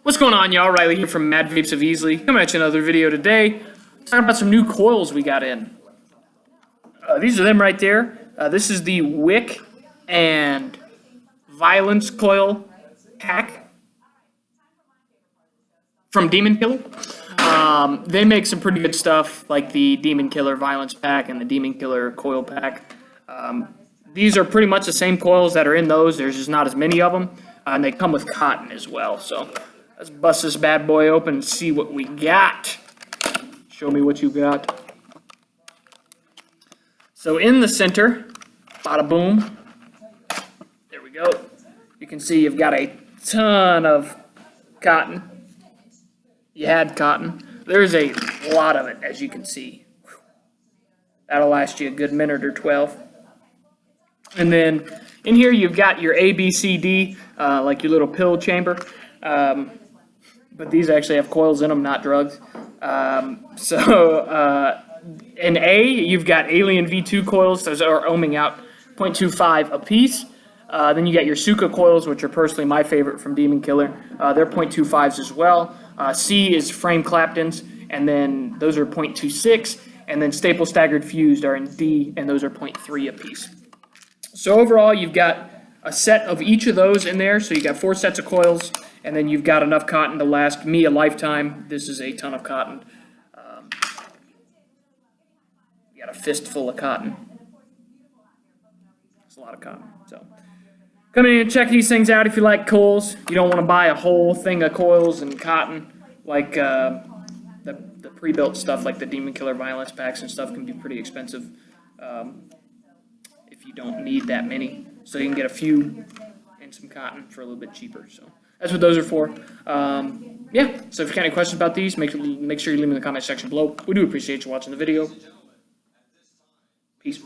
What's going on, y'all? Riley here from Mad Vapes of Easily. Coming at you another video today. Talking about some new coils we got in. These are them right there. This is the Wick and Violence coil pack from Demon Killer. They make some pretty good stuff, like the Demon Killer Violence pack and the Demon Killer coil pack. These are pretty much the same coils that are in those. There's just not as many of them, and they come with cotton as well. So let's bust this bad boy open and see what we got. Show me what you got. So in the center, bada boom. There we go. You can see you've got a ton of cotton. You had cotton. There's a lot of it, as you can see. That'll last you a good minute or 12. And then in here you've got your A, B, C, D, like your little pill chamber. But these actually have coils in them, not drugs. In A, you've got Alien V2 coils. Those are ohming out 0.25 a piece. Then you got your Suka coils, which are personally my favorite from Demon Killer. They're 0.25s as well. C is frame Claptons, and then those are 0.26. And then staple staggered fused are in D, and those are 0.3 a piece. So overall, you've got a set of each of those in there. So you got 4 sets of coils, and then you've got enough cotton to last me a lifetime. This is a ton of cotton. You got a fistful of cotton. It's a lot of cotton. So come in and check these things out if you like coils. You don't want to buy a whole thing of coils and cotton like the pre-built stuff, like the Demon Killer Violence packs and stuff, can be pretty expensive. If you don't need that many. So you can get a few and some cotton for a little bit cheaper. So that's what those are for. Yeah, so if you got any questions about these, make sure you leave them in the comment section below. We do appreciate you watching the video. Peace.